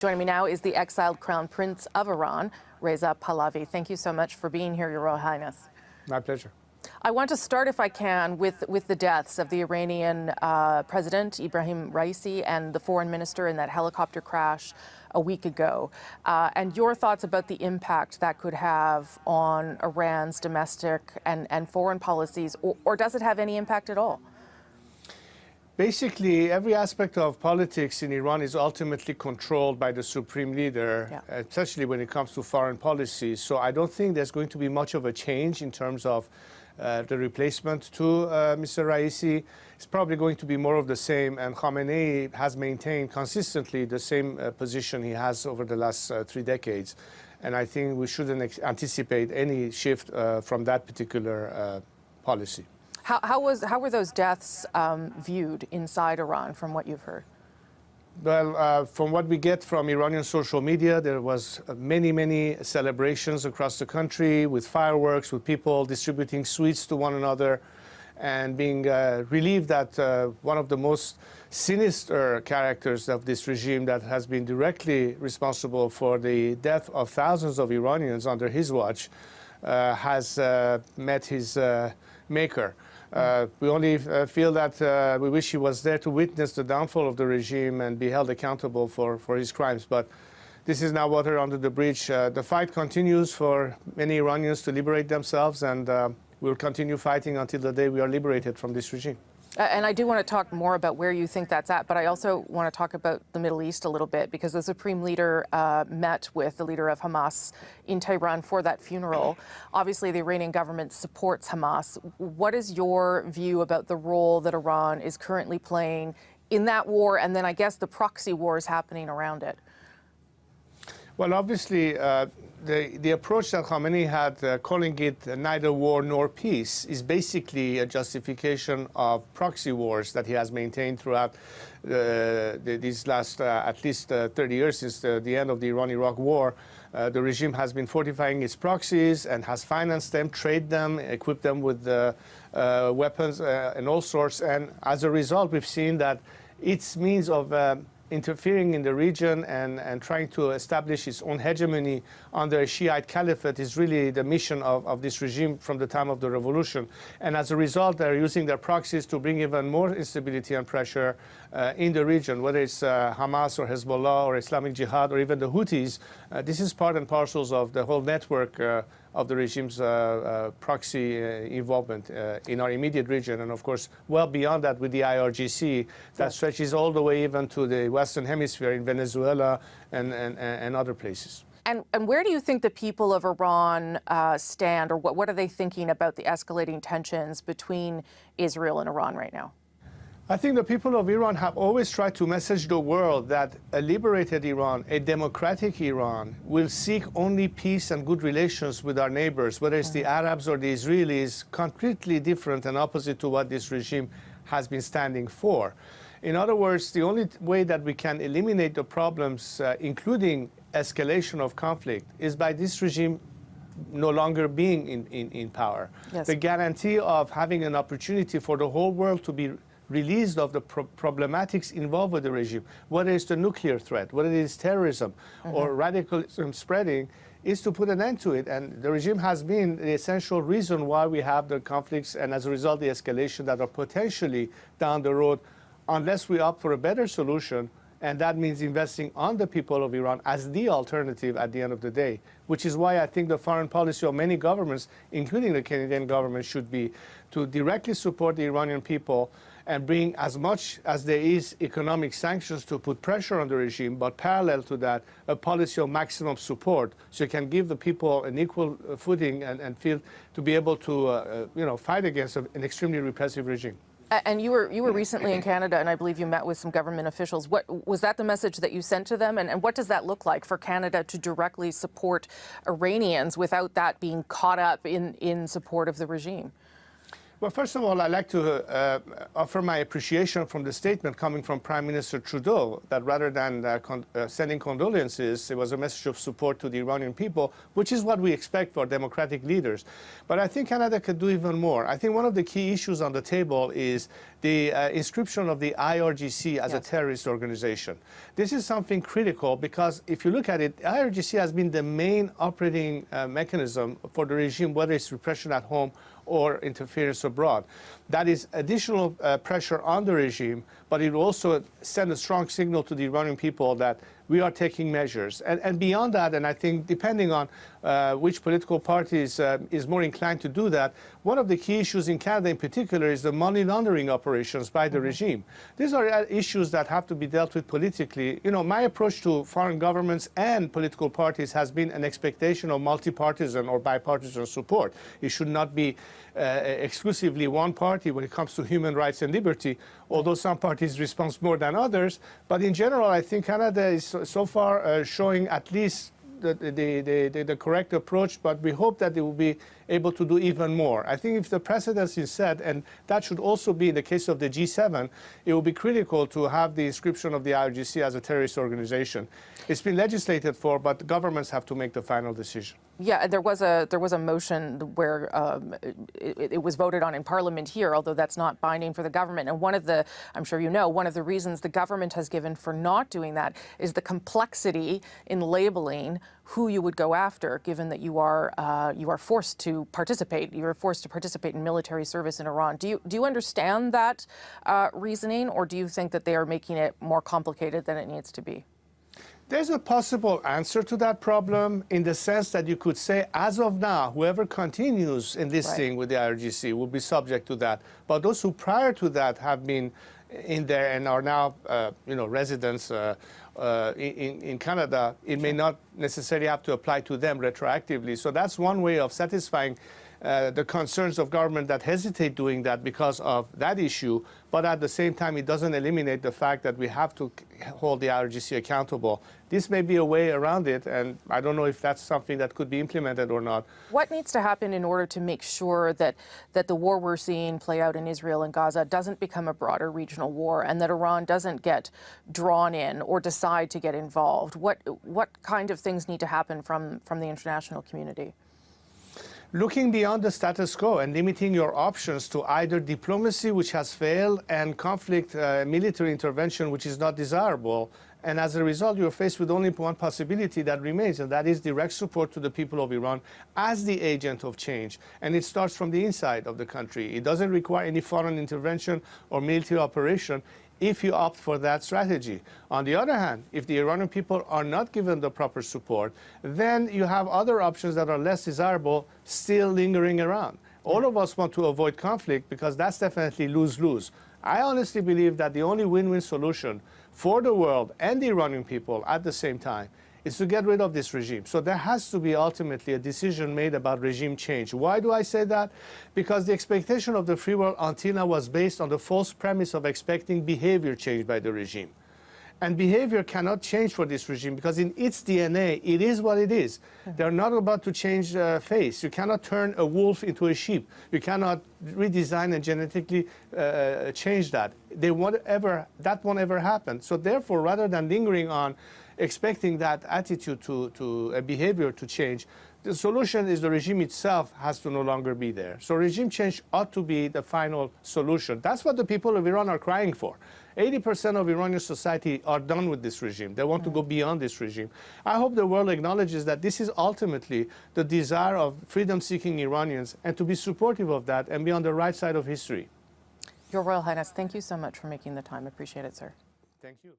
Joining me now is the exiled Crown Prince of Iran, Reza Pahlavi. Thank you so much for being here, Your Royal Highness. My pleasure. I want to start, if I can, with the deaths of the Iranian President Ibrahim Raisi and the foreign minister in that helicopter crash a week ago, and your thoughts about the impact that could have on Iran's domestic and foreign policies, or does it have any impact at all? Basically, every aspect of politics in Iran is ultimately controlled by the supreme leader, especially when it comes to foreign policy. So I don't think there's going to be much of a change in terms of the replacement to Mr. Raisi. It's probably going to be more of the same, and Khamenei has maintained consistently the same position he has over the last 3 decades. And I think we shouldn't anticipate any shift from that particular policy. How were those deaths viewed inside Iran, from what you've heard? Well, from what we get from Iranian social media, there was many celebrations across the country with fireworks, with people distributing sweets to one another, and being relieved that one of the most sinister characters of this regime that has been directly responsible for the death of thousands of Iranians under his watch has met his maker. We only feel that we wish he was there to witness the downfall of the regime and be held accountable for his crimes. But this is now water under the bridge. The fight continues for many Iranians to liberate themselves, and we'll continue fighting until the day we are liberated from this regime. And I do want to talk more about where you think that's at, but I also want to talk about the Middle East a little bit, because the Supreme Leader met with the leader of Hamas in Tehran for that funeral. Obviously, the Iranian government supports Hamas. What is your view about the role that Iran is currently playing in that war, and then I guess the proxy wars happening around it? Well, obviously, the approach that Khamenei had, calling it neither war nor peace, is basically a justification of proxy wars that he has maintained throughout these last at least 30 years since the end of the Iran-Iraq war. The regime has been fortifying its proxies and has financed them, traded them, equipped them with weapons and all sorts. And as a result, we've seen that its means of interfering in the region and trying to establish its own hegemony under a Shiite caliphate is really the mission of this regime from the time of the revolution. And as a result, they're using their proxies to bring even more instability and pressure in the region, whether it's Hamas or Hezbollah or Islamic Jihad or even the Houthis. This is part and parcels of the whole network of the regime's proxy involvement in our immediate region, and of course well beyond that with the IRGC that stretches all the way even to the Western Hemisphere in Venezuela and other places. And where do you think the people of Iran stand, or what are they thinking about the escalating tensions between Israel and Iran right now? I think the people of Iran have always tried to message the world that a liberated Iran, a democratic Iran, will seek only peace and good relations with our neighbors, whether it's the Arabs or the Israelis, completely different and opposite to what this regime has been standing for. In other words, the only way that we can eliminate the problems, including escalation of conflict, is by this regime no longer being in power. Yes. The guarantee of having an opportunity for the whole world to be released of the problematics involved with the regime, whether it's the nuclear threat, whether it is terrorism or radicalism spreading, is to put an end to it. And the regime has been the essential reason why we have the conflicts and as a result the escalation that are potentially down the road, unless we opt for a better solution. And that means investing on the people of Iran as the alternative at the end of the day, which is why I think the foreign policy of many governments, including the Canadian government, should be to directly support the Iranian people and bring as much as there is economic sanctions to put pressure on the regime, but parallel to that, a policy of maximum support, so you can give the people an equal footing and feel to be able to fight against an extremely repressive regime. And you were recently in Canada, and I believe you met with some government officials. What was that the message that you sent to them? And what does that look like for Canada to directly support Iranians without that being caught up in support of the regime? Well, first of all, I'd like to offer my appreciation from the statement coming from Prime Minister Trudeau that rather than sending condolences, it was a message of support to the Iranian people, which is what we expect for democratic leaders. But I think Canada could do even more. I think one of the key issues on the table is the inscription of the IRGC as a terrorist organization. This is something critical because if you look at it, IRGC has been the main operating mechanism for the regime, whether it's repression at home or interference abroad. That is additional pressure on the regime, but it will also send a strong signal to the Iranian people that we are taking measures. And beyond that, and I think depending on which political party is more inclined to do that, one of the key issues in Canada in particular is the money laundering operations by the regime. These are issues that have to be dealt with politically. You know, my approach to foreign governments and political parties has been an expectation of multi-partisan or bipartisan support. It should not be exclusively one party when it comes to human rights and liberty, although some parties respond more than others. But in general, I think Canada is so far showing at least the correct approach, but we hope that they will be able to do even more. I think if the precedent is set, and that should also be in the case of the G7, it will be critical to have the inscription of the IRGC as a terrorist organization. It's been legislated for, but governments have to make the final decision. Yeah, there was a motion where it was voted on in Parliament here, although that's not binding for the government. And one of the, I'm sure you know, one of the reasons the government has given for not doing that is the complexity in labeling who you would go after, given that you are forced to participate. You are forced to participate in military service in Iran. Do you understand that reasoning, or do you think that they are making it more complicated than it needs to be? There's a possible answer to that problem in the sense that you could say, as of now, whoever continues enlisting with the IRGC will be subject to that. But those who prior to that have been in there and are now, residents in Canada, it may not necessarily have to apply to them retroactively. So that's one way of satisfying the concerns of government that hesitate doing that because of that issue, but at the same time, it doesn't eliminate the fact that we have to hold the IRGC accountable. This may be a way around it, and I don't know if that's something that could be implemented or not. What needs to happen in order to make sure that the war we're seeing play out in Israel and Gaza doesn't become a broader regional war, and that Iran doesn't get drawn in or decide to get involved? What kind of things need to happen from the international community? Looking beyond the status quo and limiting your options to either diplomacy, which has failed, and conflict, military intervention, which is not desirable. And as a result, you're faced with only one possibility that remains, and that is direct support to the people of Iran as the agent of change. And it starts from the inside of the country. It doesn't require any foreign intervention or military operation if you opt for that strategy. On the other hand, if the Iranian people are not given the proper support, then you have other options that are less desirable still lingering around. All of us want to avoid conflict because that's definitely lose-lose. I honestly believe that the only win-win solution for the world and the Iranian people at the same time is to get rid of this regime. So there has to be ultimately a decision made about regime change. Why do I say that? Because the expectation of the free world until now was based on the false premise of expecting behavior change by the regime. And behavior cannot change for this regime because in its DNA, it is what it is. They're not about to change face. You cannot turn a wolf into a sheep. You cannot redesign and genetically change that. That won't ever happen. So therefore, rather than lingering on expecting that attitude to a behavior to change, the solution is the regime itself has to no longer be there. So regime change ought to be the final solution. That's what the people of Iran are crying for. 80% of Iranian society are done with this regime. They want to go beyond this regime. I hope the world acknowledges that this is ultimately the desire of freedom-seeking Iranians and to be supportive of that and be on the right side of history. Your Royal Highness, thank you so much for making the time. Appreciate it, sir. Thank you.